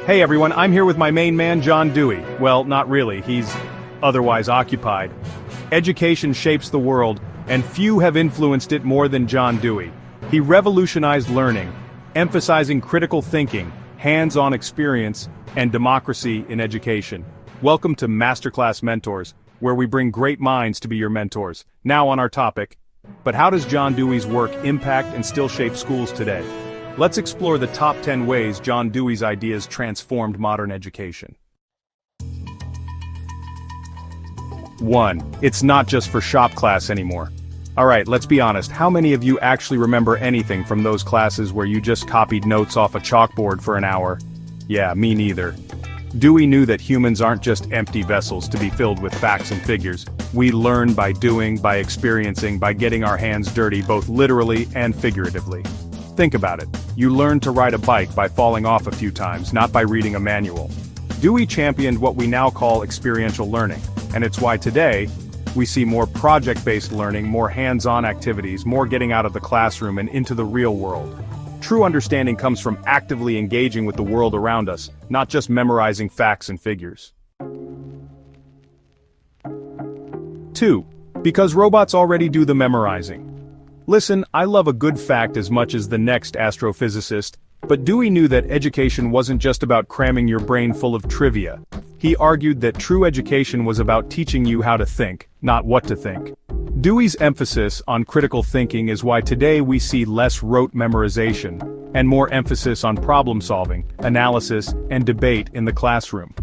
Hey everyone, I'm here with my main man, John Dewey. Well, not really, he's otherwise occupied. Education shapes the world, and few have influenced it more than John Dewey. He revolutionized learning, emphasizing critical thinking, hands-on experience, and democracy in education. Welcome to Masterclass Mentors, where we bring great minds to be your mentors. Now on our topic, but how does John Dewey's work impact and still shape schools today? Let's explore the top 10 ways John Dewey's ideas transformed modern education. 1. It's not just for shop class anymore. Alright, let's be honest, how many of you actually remember anything from those classes where you just copied notes off a chalkboard for an hour? Yeah, me neither. Dewey knew that humans aren't just empty vessels to be filled with facts and figures. We learn by doing, by experiencing, by getting our hands dirty both literally and figuratively. Think about it. You learn to ride a bike by falling off a few times, not by reading a manual. Dewey championed what we now call experiential learning, and it's why today, we see more project-based learning, more hands-on activities, more getting out of the classroom and into the real world. True understanding comes from actively engaging with the world around us, not just memorizing facts and figures. 2. Because robots already do the memorizing. Listen, I love a good fact as much as the next astrophysicist, but Dewey knew that education wasn't just about cramming your brain full of trivia. He argued that true education was about teaching you how to think, not what to think. Dewey's emphasis on critical thinking is why today we see less rote memorization, and more emphasis on problem-solving, analysis, and debate in the classroom.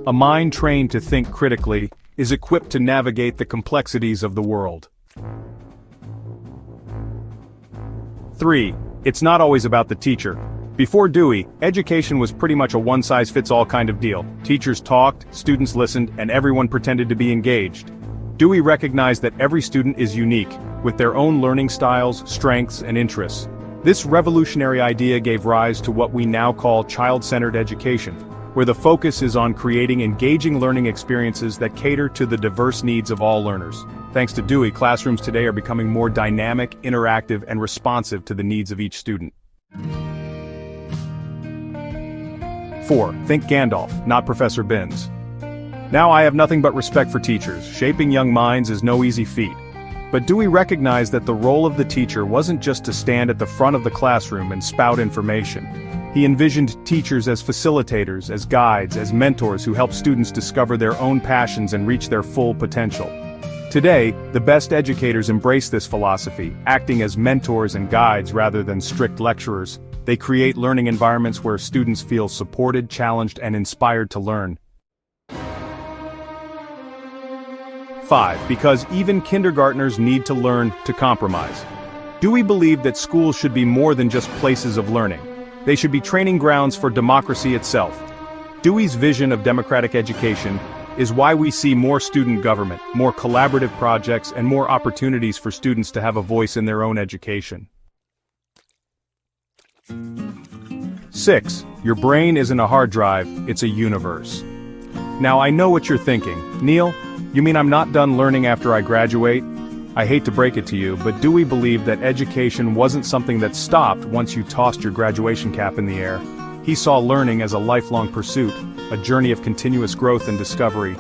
A mind trained to think critically is equipped to navigate the complexities of the world. 3. It's not always about the teacher. Before Dewey, education was pretty much a one-size-fits-all kind of deal. Teachers talked, students listened, and everyone pretended to be engaged. Dewey recognized that every student is unique, with their own learning styles, strengths, and interests. This revolutionary idea gave rise to what we now call child-centered education, where the focus is on creating engaging learning experiences that cater to the diverse needs of all learners. Thanks to Dewey, classrooms today are becoming more dynamic, interactive, and responsive to the needs of each student. 4. Think Gandalf, not Professor Binns. Now I have nothing but respect for teachers. Shaping young minds is no easy feat. But Dewey recognized that the role of the teacher wasn't just to stand at the front of the classroom and spout information. He envisioned teachers as facilitators, as guides, as mentors who help students discover their own passions and reach their full potential. Today, the best educators embrace this philosophy, acting as mentors and guides rather than strict lecturers. They create learning environments where students feel supported, challenged, and inspired to learn. 5. Because even kindergartners need to learn to compromise. Dewey believed that schools should be more than just places of learning. They should be training grounds for democracy itself. Dewey's vision of democratic education is why we see more student government, more collaborative projects, and more opportunities for students to have a voice in their own education. 6. Your brain isn't a hard drive, it's a universe. Now I know what you're thinking. Neil, you mean I'm not done learning after I graduate? I hate to break it to you, but Dewey believed that education wasn't something that stopped once you tossed your graduation cap in the air. He saw learning as a lifelong pursuit, a journey of continuous growth and discovery.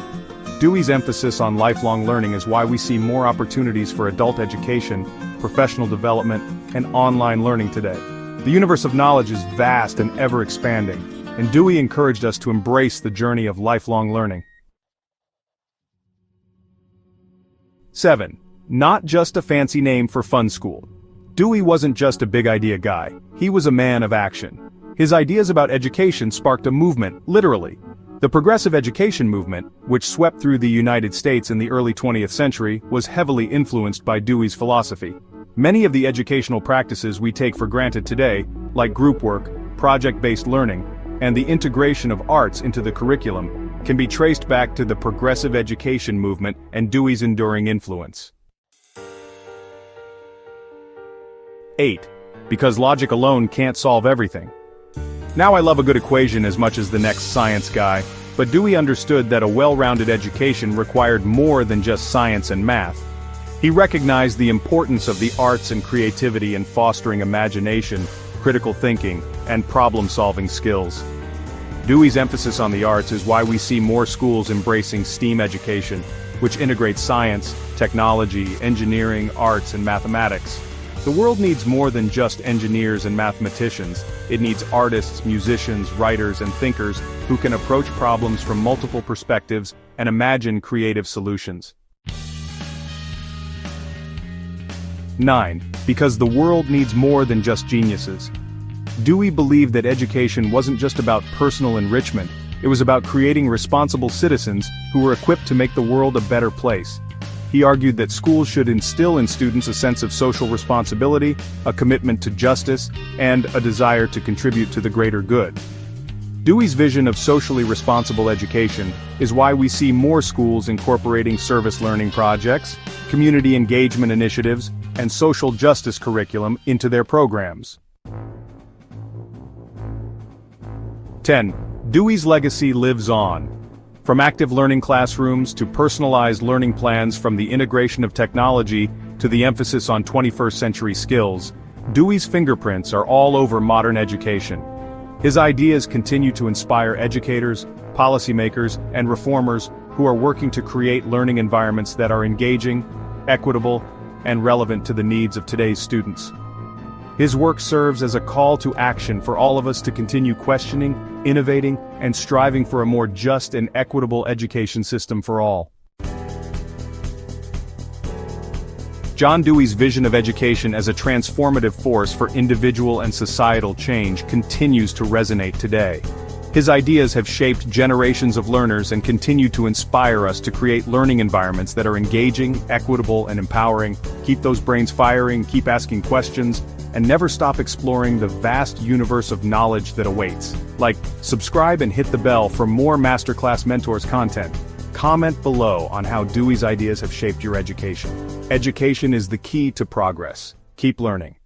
Dewey's emphasis on lifelong learning is why we see more opportunities for adult education, professional development, and online learning today. The universe of knowledge is vast and ever-expanding, and Dewey encouraged us to embrace the journey of lifelong learning. 7. Not just a fancy name for fun school. Dewey wasn't just a big idea guy, he was a man of action. His ideas about education sparked a movement, literally. The progressive education movement, which swept through the United States in the early 20th century, was heavily influenced by Dewey's philosophy. Many of the educational practices we take for granted today, like group work, project-based learning, and the integration of arts into the curriculum, can be traced back to the progressive education movement and Dewey's enduring influence. 8. Because logic alone can't solve everything. Now I love a good equation as much as the next science guy, but Dewey understood that a well-rounded education required more than just science and math. He recognized the importance of the arts and creativity in fostering imagination, critical thinking, and problem-solving skills. Dewey's emphasis on the arts is why we see more schools embracing STEAM education, which integrates science, technology, engineering, arts, and mathematics. The world needs more than just engineers and mathematicians. It needs artists, musicians, writers, and thinkers who can approach problems from multiple perspectives and imagine creative solutions. 9. Because the world needs more than just geniuses. Dewey believed that education wasn't just about personal enrichment, it was about creating responsible citizens who were equipped to make the world a better place. He argued that schools should instill in students a sense of social responsibility, a commitment to justice, and a desire to contribute to the greater good. Dewey's vision of socially responsible education is why we see more schools incorporating service learning projects, community engagement initiatives, and social justice curriculum into their programs. 10. Dewey's legacy lives on. From active learning classrooms to personalized learning plans, from the integration of technology to the emphasis on 21st century skills, Dewey's fingerprints are all over modern education. His ideas continue to inspire educators, policymakers, and reformers who are working to create learning environments that are engaging, equitable, and relevant to the needs of today's students. His work serves as a call to action for all of us to continue questioning, innovating, and striving for a more just and equitable education system for all. John Dewey's vision of education as a transformative force for individual and societal change continues to resonate today. His ideas have shaped generations of learners and continue to inspire us to create learning environments that are engaging, equitable, and empowering. Keep those brains firing, keep asking questions, and never stop exploring the vast universe of knowledge that awaits. Subscribe and hit the bell for more Masterclass Mentors content. Comment below on how Dewey's ideas have shaped your education. Education is the key to progress. Keep learning.